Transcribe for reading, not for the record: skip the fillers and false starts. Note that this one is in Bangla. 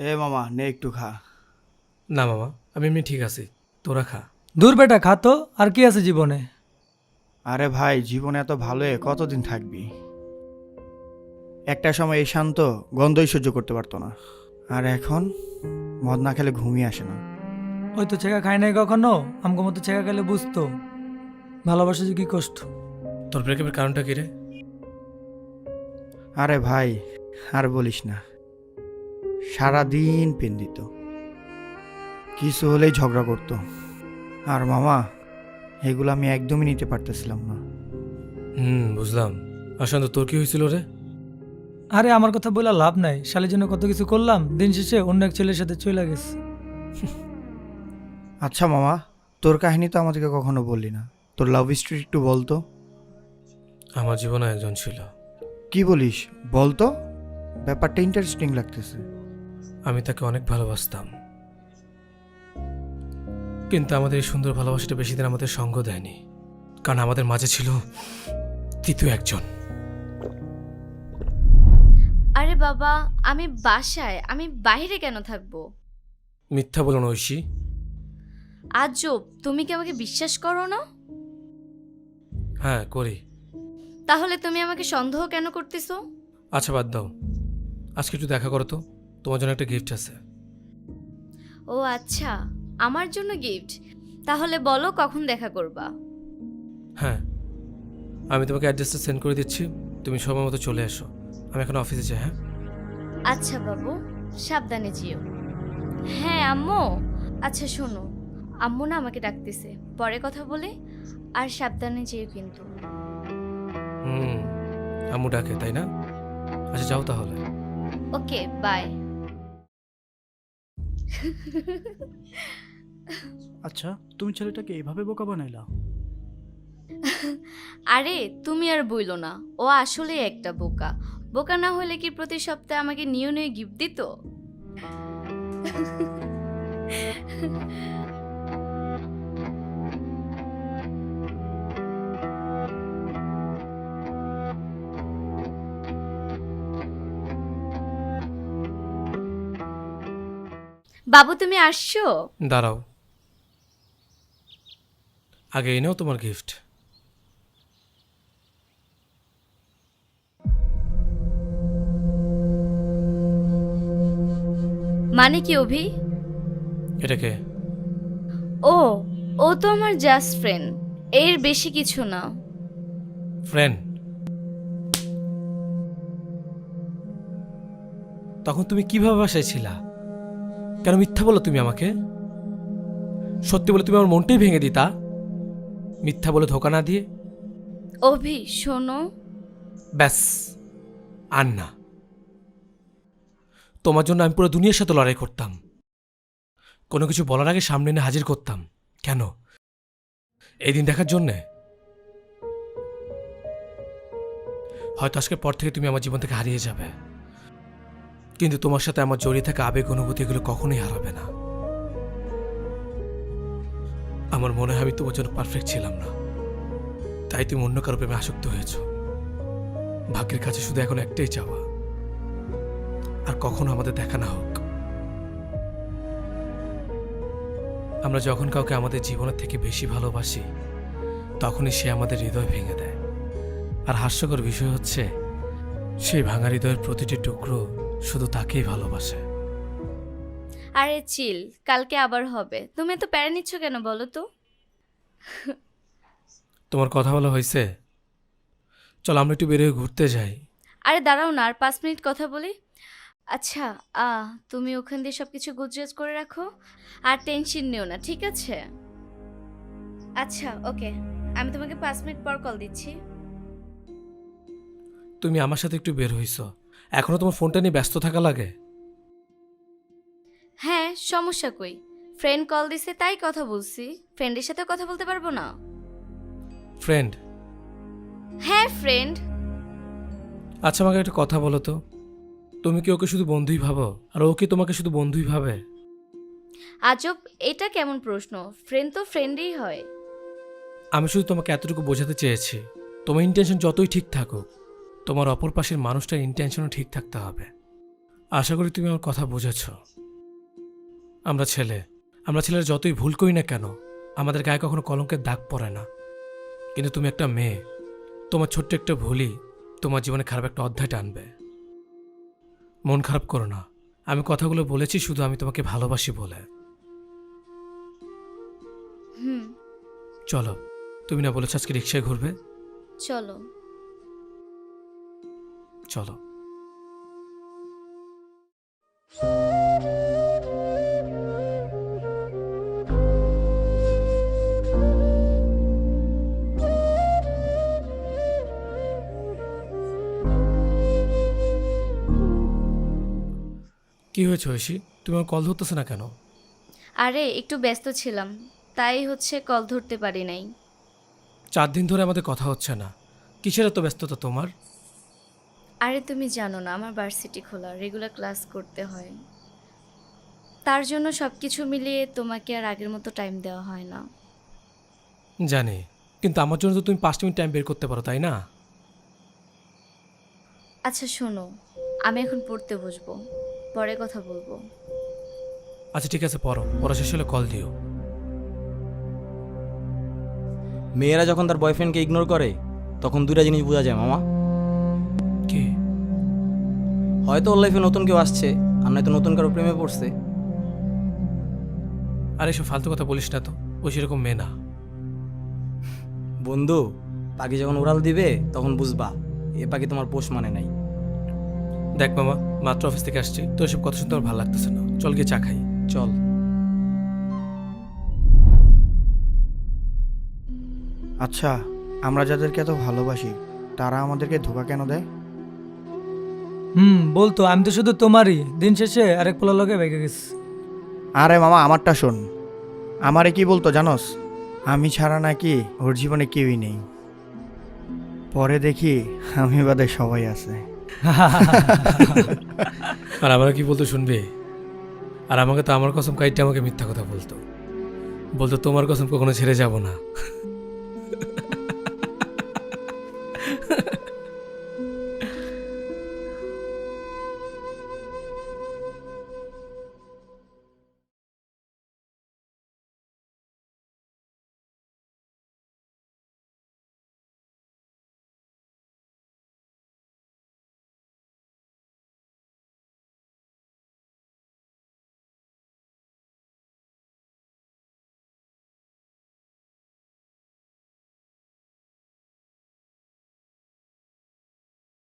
এ মামা নে একটু খা। না মামা, আমি এমনি ঠিক আছি, তোরা খা। দূর বেটা, খা তো। আর কি আছে জীবনে? আরে ভাই, জীবনে এত ভালো কতদিন থাকবি? একটা সময় এই শান্ত গন্ধই সহ্য করতে পারতো না, আর এখন মদ না খেলে ঘুমই আসে না। ওই তো ছেঁকা খাই নাই কখনো, আমগো মতো ছেঁকা খেলে বুঝতো ভালোবাসা যে কি কষ্ট। তোর ব্রেকআপের কারণটা কি রে? আরে ভাই, আর বলিস না, সারাদিন পেন দিত, কিছু হলেই ঝগড়া করতো। আর মামা, এগুলো আমি একদমই নিতে পারতেছিলাম না। বুঝলাম। আশান্ত, তোর কি হয়েছিল রে? আরে আমার কথা বলে লাভ নাই, শালের জন্য কত কিছু করলাম, দিন শেষে অন্য এক ছেলের সাথে চলে গেছে। আচ্ছা মামা, তোর কাহিনী তো আমাদেরকে কখনো বললি না, তোর লাভ স্টোরি একটু বলতো। আমার জীবনে একজন ছিল। কি বলিস, বলতো, ব্যাপারটা ইন্টারেস্টিং লাগতেছে। আমি তাকে অনেক ভালোবাসতাম, কিন্তু আমাদের এই সুন্দর ভালোবাসাটা বেশি দিন আমাদের সঙ্গ দেয়নি, কারণ আমাদের মাঝে ছিল তৃতীয় একজন। আরে বাবা, আমি বাসায়, আমি বাইরে কেন থাকবো? মিথ্যা বলো না ঐশী। আজব, তুমি কি আমাকে বিশ্বাস করো না? হ্যাঁ করি। তাহলে তুমি আমাকে সন্দেহ কেন করতেছো? আচ্ছা বাদ দাও, আজকে একটু দেখা করো তো, তোমার জন্য একটা গিফট আছে। ও আচ্ছা, আমার জন্য গিফট। তাহলে বলো কখন দেখা করবা? হ্যাঁ, আমি তোমাকে অ্যাড্রেসটা সেন্ড করে দিচ্ছি, তুমি সময় মতো চলে এসো। আমি এখন অফিসে যাই। হ্যাঁ আচ্ছা বাবু, সাবধানে যেও। হ্যাঁ আম্মু, আচ্ছা শোনো, আম্মু না আমাকে ডাকতেছে, পরে কথা বলে। আর সাবধানে যেও কিন্তু। আম্মু ডাকে তাই না? আচ্ছা যাও তাহলে। Okay bye. আচ্ছা, তুমি ছেলেটাকে এইভাবে বোকা বানাইলা? আরে তুমি আর বইলো না, ও আসলে একটা বোকা। বোকা না হলে কি প্রতি সপ্তাহে আমাকে নিয়ে নিয়ে গিফট দিত? বাবু তুমি আসছো? দাঁড়াও, আগে এনেও তোমার গিফট। মানে কি অভি? এটাকে ও, ও তো আমার জাস্ট ফ্রেন্ড, এর বেশি কিছু না। ফ্রেন্ড? তখন তুমি কিভাবে বাসায় ছিলা? কেন মিথ্যা বলো তুমি আমাকে? সত্যি বলে তুমি আমার মনটাই ভেঙে দিতা, মিথ্যা বলে ধোকা না দিয়ে। অভি শোনো। ব্যাস, আর না। তোমার জন্য আমি পুরো দুনিয়ার সাথে লড়াই করতাম, কোনো কিছু বলার আগে সামনে এনে হাজির করতাম। কেন? এই দিন দেখার জন্যে? হয়তো আজকের পর থেকে তুমি আমার জীবন থেকে হারিয়ে যাবে, কিন্তু তোমার সাথে আমার জড়িয়ে থাকা আবেগ অনুভূতি এগুলো কখনোই হারাবে না। আমার মনে হয় আমি তোমার জন্য পারফেক্ট ছিলাম না, তাই তুমি অন্য কারো প্রেমে আসক্ত হয়েছ। ভাগ্যের কাছে শুধু এখন একটাই চাওয়া, আর কখনো আমাদের দেখা না হোক। আমরা যখন কাউকে আমাদের জীবনের থেকে বেশি ভালোবাসি, তখনই সে আমাদের হৃদয় ভেঙে দেয়। আর হাস্যকর বিষয় হচ্ছে, সেই ভাঙা হৃদয়ের প্রতিটি টুকরো শুধু তাকেই ভালোবাসে। আরে চিল, কালকে আবার হবে। তুমি এত প্যারা নিচ্ছ কেন বলো তো? তোমার কথা বলা হয়েছে? চল আমরা একটু বেরিয়ে ঘুরতে যাই। আরে দাঁড়াও না, আর 5 মিনিট কথা বলি। আচ্ছা, তুমি ওখান দিয়ে সব কিছু গুজরাজ করে রাখো, আর টেনশন নিও না, ঠিক আছে? আচ্ছা ওকে, আমি তোমাকে 5 মিনিট পর কল দিচ্ছি। তুমি আমার সাথে একটু বের হইছ, এখনো তোমার ফোনটা নিয়ে ব্যস্ত থাকা লাগে? হ্যাঁ, সমস্যা কই? ফ্রেন্ড কল দিছে তাই কথা বলছি, ফ্রেন্ডের সাথে কথা বলতে পারবো না? ফ্রেন্ড? হ্যাঁ ফ্রেন্ড। আচ্ছা আমাকে একটা কথা বলো তো, তুমি কি ওকে শুধু বন্ধুই ভাবো, আর ও কি তোমাকে শুধু বন্ধুই ভাবে? আজব, এটা কেমন প্রশ্ন? ফ্রেন্ড তো ফ্রেন্ডই হয়। আমি শুধু তোমাকে এতটুকু বোঝাতে চেয়েছি, তোমার ইন্টেনশন যতই ঠিক থাকুক, তোমার অপর পাশের মানুষটার ইন্টেনশনও ঠিক থাকতে হবে। আশা করি তুমি আমার কথা বুঝেছ। আমরা ছেলেরা যতই ভুল করি না কেন, আমাদের গায়ে কখনো কলঙ্কের দাগ পড়ে না। কিন্তু তুমি একটা মেয়ে, তোমার ছোট্ট একটা ভুলই তোমার জীবনে খারাপ একটা অধ্যায় টানবে। মন খারাপ করো না, আমি কথাগুলো বলেছি শুধু আমি তোমাকে ভালোবাসি বলে। হুম, চলো, তুমি না বলেছ আজকে রিক্সায় ঘুরবে? চলো। চলো। কি হয়েছে ঐশী, তুমি আমার কল ধরতেছে না কেন? আরে একটু ব্যস্ত ছিলাম, তাই কল ধরতে পারি নাই। 4 দিন ধরে আমাদের কথা হচ্ছে না, কিসের এত ব্যস্ততা তোমার? আরে তুমি জানো না, আমার ভার্সিটি খোলা, রেগুলার ক্লাস করতে হয়। তার জন্য সব কিছু মিলিয়ে তোমাকে আর আগের মতো টাইম দেওয়া হয় না। জানি, কিন্তু আমার জন্য তো তুমি 5 মিনিট টাইম বের করতে পারো, তাই না? আচ্ছা শোনো, আমি এখন পড়তে বসবো, পরে কথা বলবো। আচ্ছা ঠিক আছে, পড়া শেষ হলে কল দিও। মেয়েরা যখন তার বয়ফ্রেন্ডকে ইগনোর করে তখন দুইটা জিনিস বোঝা যায় মামা। কি? হয়তো ওর লাইফে নতুন কেউ আসছে, আর নয়তো নতুন কারো প্রেমে পড়ছে। আরে এসব ফালতু কথা বলিস না তো, ও সেরকম মেয়ে না। বন্ধু, পাখি যখন উড়াল দিবে তখন বুঝবা এ পাখি তোমার পোষ মানে নাই। দেখ মামা, মাত্র অফিস থেকে আসছি, তো এসব কথা শুনতে আমার ভালো লাগতেছে না, চল গিয়ে চা খাই। চল। আচ্ছা, আমরা যাদেরকে এত ভালোবাসি তারা আমাদেরকে ধোঁকা কেন দেয়? বলতো আমি তো শুধু তোমারই, দিন শেষে আরেক পোলা লগে বেগে গেছি। আরে মামা, আমারটা শোন। আমারে কি বলতো জানোস? আমি ছাড়া নাকি ওর জীবনে কেউই নেই। পরে দেখি আমি বাদে সবাই আছে। আর আমরা কি বলতো শুনবে? আর আমাকে তো আমার কসম কাইটে আমাকে মিথ্যা কথা বলতো, তোমার কসম কখনো ছেড়ে যাব না।